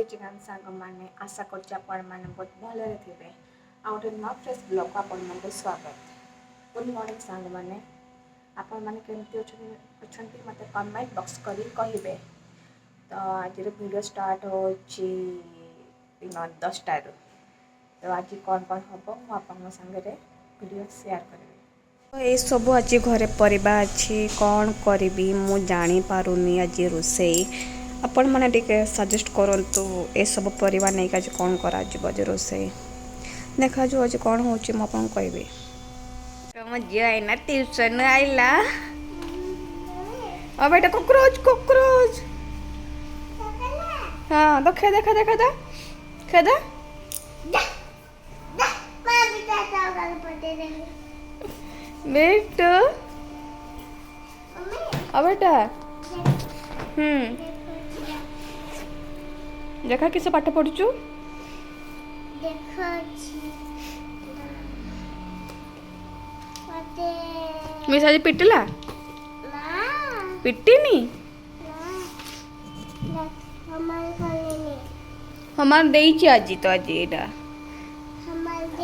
जय जगन सांग मैंने आशा कर बहुत भले थे आउटे न फ्रेश ब्लॉग आपण मन स्वागत। गुड मॉर्निंग सांग मैंने आपण मैंने केमती अच्छा मत कमेंट बॉक्स करी कहे। तो आज वीडियो स्टार्ट हो 10टा तो आज कौन कौन हम आप सागर वीडियो शेयर करें। तो ये सब आज घरे परिबा अच्छी कौन करी मु जानी पारुनी आज रोसई आपण मैंने टिके सजेस्ट करंतु ए सब परिबा नहीं आज कौन करा आज रोसई देखा जो आज कौन होची मु आपन कहबी। कम जाइना ट्यूशन आइला ओ बेटा कॉकरोच कॉकरोच हाँ तो खेदा खेदा खेदा खेदा बेटा ओ बेटा देखा किस पाठ पढ़ुचु मिस आज पिटला पिटिनी हमार देइछि आज तो आज एटा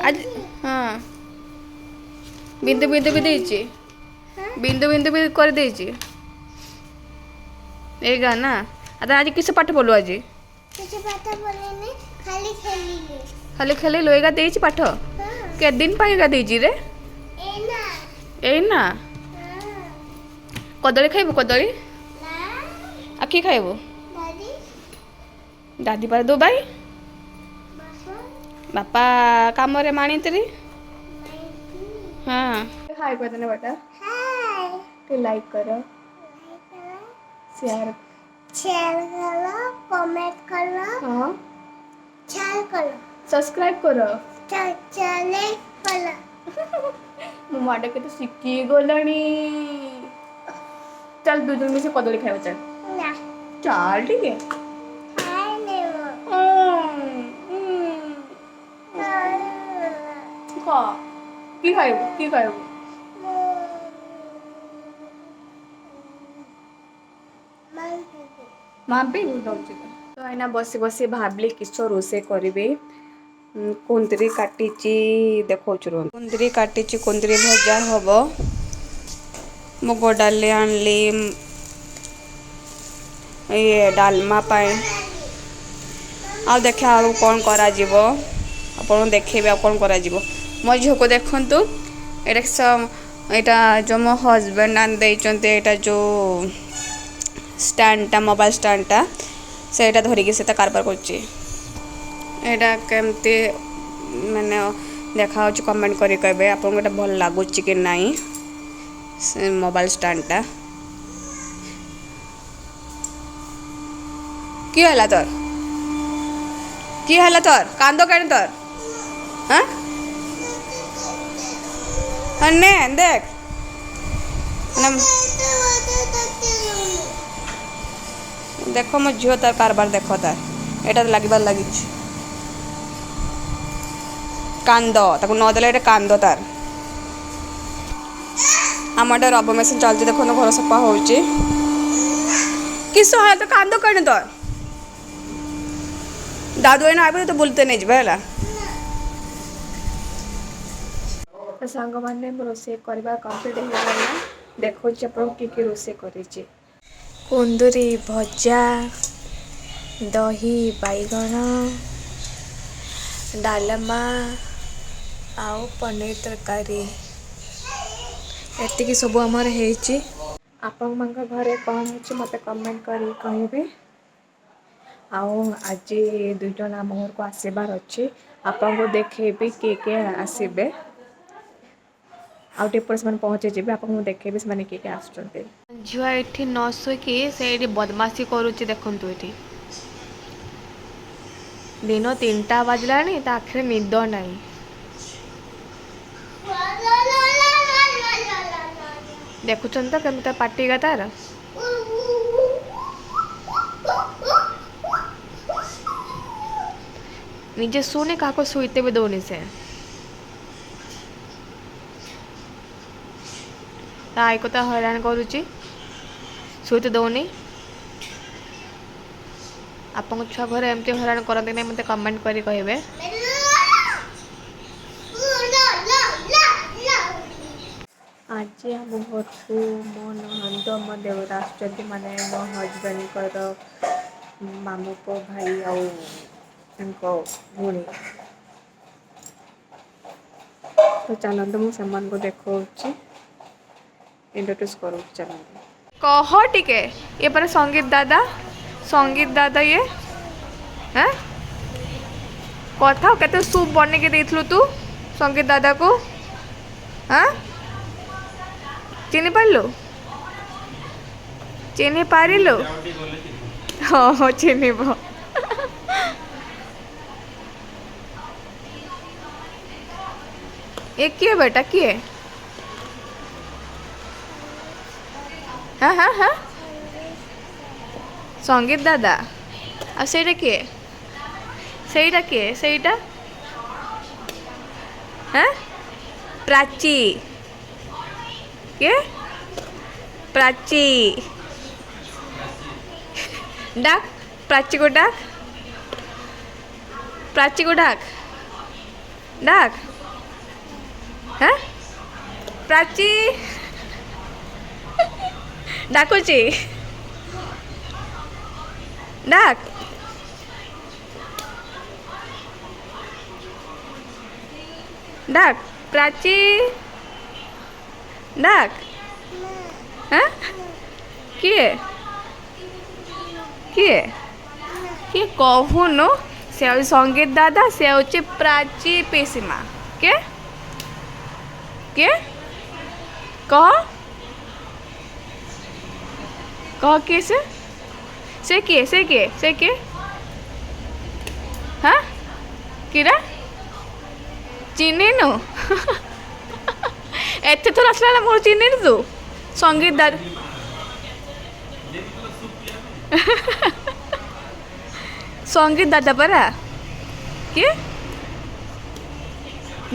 आज हाँ बिंदु बिंदु भी देइछि बिंदु बिंदु भी कर देइछि एगा ना आता आज किस पाठ पढ़लु आज किसी पाठ बोलेनी खाली खेलिले खाली खाली लोएगा देइछि पाठ के दिन पाएगा देइछि रे एना एना कदली खाइबो कदली ना आखी खाइबो दादी दादी पर दो भाई बाबा बापा काम रे मानी तेरी माइकी हाँ हाय कर देना बेटा हाय तो लाइक करो शेयर शेयर करो कमेंट करो हाँ शेयर करो सब्सक्राइब करो चले करो मो माडा के तो सिक्की गलानी चल दो जन में से कदली खाइबो चल ना चल ठीक है हाय नेमो खा की खाइबो माँ भी दौची तो आईना बसी बसी भाबली किस रोसे करी कुंदरी काटी देखो कुंदरी काटी कुंदरी भजा हम मुग डाली आनली ये डालमा आ देखा आ कौन करा जीवो आपन देखेबे आ कौन करा जीवो मो झील को देखंतु एटा जो मो हस्बैंड आन देइचंते एटा जो स्टैंडटा मोबाइल स्टैंडटा सेटा धरिकी से कारबार करछि एटा केमती माने देखा कमेंट करी कहबे आपन एटा भल लागुछि कि नाही से मोबाइल स्टैंडटा की हला तोर कांदो केन तोर हां हन्ने देख देखो मो झील तार कारबार देख तार एटा लागिबार लगी कांद ताको नदेले एटा कांद तार आमटा रब मेसिन चलती देखो घर सफा हो किस तो कांद कण तो दादू एना आबे तो बोलते नहीं जबला तो सांग माने रोसे करबा कंप्लीट हो गला देखो अपन की रोसे करिछि कुंदरी भजा दही बैगण डालमा आउ पनीर तरकारी एतिकी सब आमर है आपण घरे कौन हो मत कमेंट करी कहे आज दुई जन आम घर को आसबार अच्छे आपन को देखेबी किए आसबे आउटे से पहुँचे जी आपको देखेबी से किए आस झुआ ये न शोकी से बदमाशी करुच्ची देखु ये दिन 3टा बाजला आखिर निद नहीं देखुन तो केमता पाटिगा तार निजे शुने क्या शुईते भी दौनी से आई को हैरान करुच्ची शुईते दौनी ଆପଣଙ୍କ ଛୁଆ ଘରେ ଏମିତି ହଇରାଣ କରନ୍ତି ନାହିଁ ମୋତେ କମେଣ୍ଟ କରି କହିବେ। ଆଜି ଆମ ଘରକୁ ମୋ ନଣନ୍ଦ ମୋ ଦେଉର ଆସୁଛନ୍ତି, ମାନେ ମୋ ହଜବେଣ୍ଡଙ୍କର ମାମୁଁ ପୁଅ ଭାଇ ଆଉ ତାଙ୍କ ଭଉଣୀ। ତ ଚାଲନ୍ତୁ ମୁଁ ସେମାନଙ୍କୁ ଦେଖାଉଛି, ଇଣ୍ଟ୍ରୋଡ୍ୟୁସ୍ କରୁଛି ଚାଲନ୍ତୁ। କହ ଟିକେ ଇଏ ପରେ ସଙ୍ଗୀତ ଦାଦା ଇଏ ହଁ କଥା କେତେ ସୁପ୍ ବନେଇକି ଦେଇଥିଲୁ ତୁ ସଙ୍ଗୀତ ଦାଦାକୁ? ହଁ ଚିହ୍ନି ପାରିଲୁ? ହଁ ଚିହ୍ନିବ। ये किए बेटा किए? हाँ संगीत दादा आ सेटा किए? ସେଇଟା हाँ प्राची किए? प्राची डाक प्राची को डाक हाँ प्राची डाकुची डाक प्राची डाक हाँ किए कहूनु से संगीत दादा से हूँ प्राची पेसीमा के कह किए से किए हाँ किरा चिन्हनु एते थोड़ा असला मोर चिन्हनु तू संगीत दादा संगीत दादा परा किए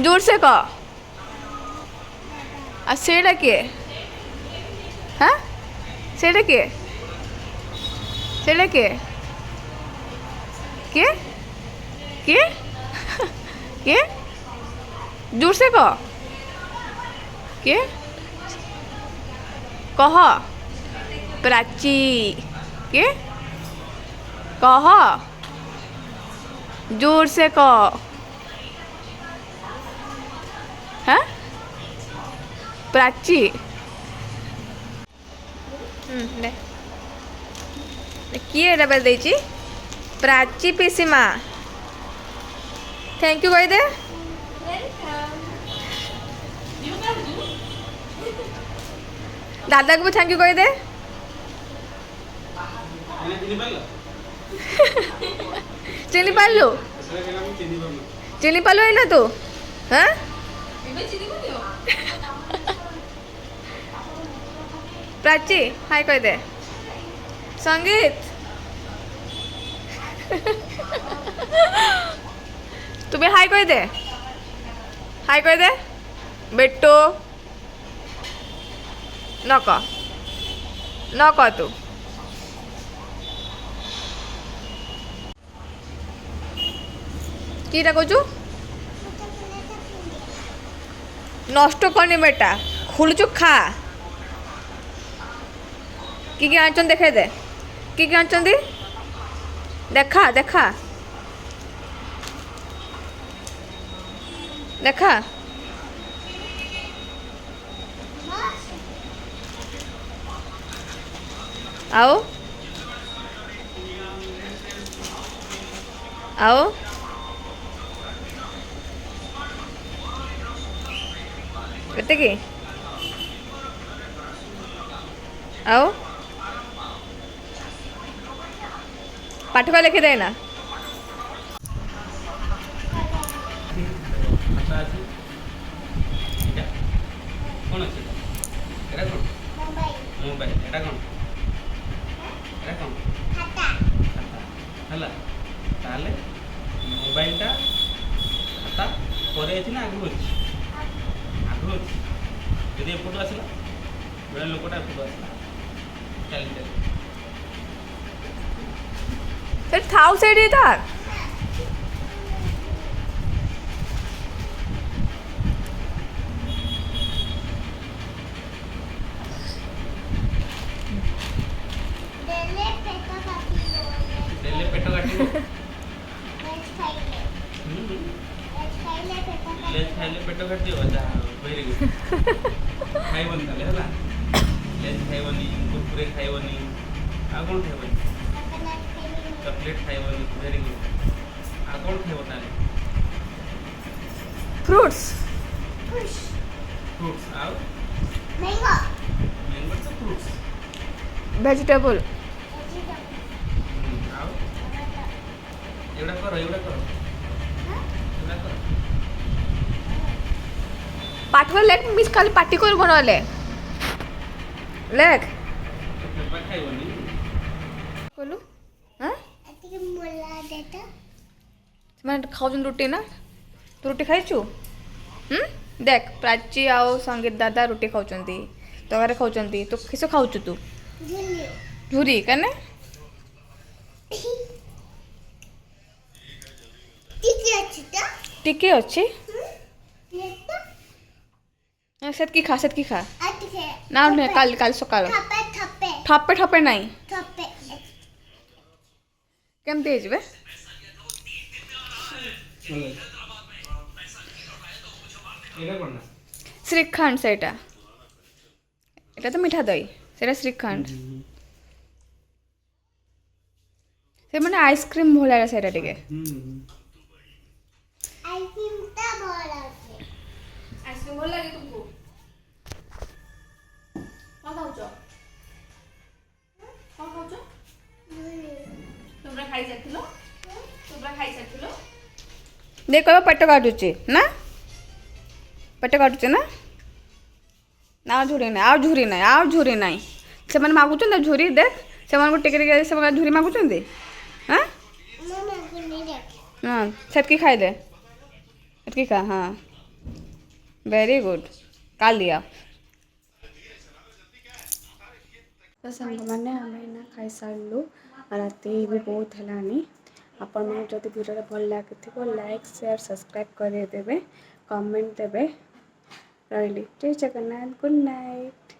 जोर से कह आ सेटा किए हाँ सेटा किए जोर से कह कह प्राची कह जोर से कह हाँ प्राची किए डबल देची प्राची पेसीमा थैंक यू कह दे दादा को भी थैंक यू कह दे चिनी पालू है ना तू हाँ प्राची हाय कह दे संगीत तू भी हाय कह दे बेटो न कह तू किटा कचु नष्ट करनी बेटा खुलचु खा कि आंचन देखे दे कि आंचन देखा आओ କେତେ आओ पाठ का लिखी देना कौन अच्छे एटा कौन मोबाइल एटा कौन हला ताले मोबाइल टा खाता परे अछि ना आगु अछि यदि एपटू आसला बेले लोकटा एपटू आसला चल ସେଠି ଥାଉ ସେଇଠି ଥା। ଦେଲେ ପେଟ କାଟିବ। ଦେଲେ ପେଟ କାଟିବ। ଲେଜ ଖାଇଲେ। ଲେଜ ଖାଇଲେ ପେଟ କାଟିବ। ଲେଜ ଖାଇଲେ ପେଟ କାଟିବ। ଯାହା ହଉ ଭେରି ଗୁଡ୍। ଖାଇବନି ତାହେଲେ ହେଲା। ଲେଜ ଖାଇବନି, କୁରକୁରେ ଖାଇବନି, ଆଉ କ'ଣ ଖାଇବନି? ଚକୋଲେଟ ଖାଇଲେ। ଚକଲେଟ୍ ଖାଇବନି। Very good. ଆଉ କ'ଣ ଖାଇବ ତାହେଲେ? ଫ୍ରୁଟ୍ସ। ପୁsh। ଫ୍ରୁଟ୍ସ। ଆଉ ମ୍ୟାଙ୍ଗୋ। ମ୍ୟାଙ୍ଗୋ ତ ଫ୍ରୁଟ୍ସ। ଭେଜିଟେବୁଲ। ଭେଜିଟେବଲ। ଆଉ ଟମାଟୋ। ଏଗୁଡ଼ା କର, ଏଗୁଡ଼ା କର, ଏଗୁଡ଼ା କର। ପାଠ করে লেখ মিস খালি পাটি করবো নলে লেখ ପେପା ଖାଇବନି। কলু হ্যাঁ ଏତିକି ମୂଳା ଦେତ। ସେମାନେ ଖାଉଛନ୍ତି ରୁଟି ନା ତୁ ରୁଟି ଖାଇଛୁ ଦେଖ ପ୍ରାଚୀ ଆଉ ସଙ୍ଗୀତ ଦାଦା ରୁଟି ଖାଉଛନ୍ତି ତରକାରୀ ଖାଉଛନ୍ତି ତୁ କିସ ଖାଉଛୁ ତୁ ଝୁଲି। ଝୁରି କାନେ ଟିକେ ଅଛି ତ? ଟିକେ ଅଛି ନେତ। ସେତିକି ଖା ଆଉ ଟିକେ। ନା କାଲି କାଲି ସକାଳ ଥପେ ଥପେ। ଠପେ ଠପେ ନାହିଁ ଥପେ। କେମିତି ହେଇଯିବେ ଏଇଟା କ'ଣ ନା? ଶ୍ରୀଖଣ୍ଡ ସେଇଟା এটা তো মিঠা দই সেটা শ্রীখণ্ড সে মানে আইসক্রিম ভଳିଆ সেটা ଟିକେ ଆଇସ୍କ୍ରିମଟା ଭଲ ଅଛି। ଆଇସ୍କ୍ରିମ ଭଲ ଲାଗେ ତୁମକୁ କ'ଣ ଖାଉଛ କ'ଣ ଖାଉଛ ଝୁଲି। তোমরা ଖାଇସାରିଥିଲ ଦେଖ କହିବ ପେଟ କାଟୁଛି ନା ପେଟ କାଟୁଛି ନା ନା ଆଉ ଝୁରି ନାହିଁ ସେମାନେ ମାଗୁଛନ୍ତି ଝୁରି ଦେଖ ସେମାନଙ୍କୁ ଟିକେ ଟିକେ ସେମାନେ ଝୁରି ମାଗୁଛନ୍ତି ହଁ ମୁଁ ମାଗୁନି ଦେଖ। ହଁ ସେତିକି ଖାଇଦେ ସେତିକି ଖା ହଁ ଭେରି ଗୁଡ୍ କାଲି ଆ ତ ସାଙ୍ଗମାନେ ଆମେ ଏଇନା ଖାଇସାରିଲୁ ରାତି ବି ବହୁତ ହେଲାଣି ଆପଣମାନଙ୍କୁ ଯଦି ଭିଡ଼ିଓଟା ଭଲ ଲାଗିଥିବ ଲାଇକ୍ ସେୟାର ସବସ୍କ୍ରାଇବ୍ କରିଦେବେ କମେଣ୍ଟ ଦେବେ ରହିଲି ଜୟ ଜଗନ୍ନାଥ ଗୁଡ୍ ନାଇଟ୍।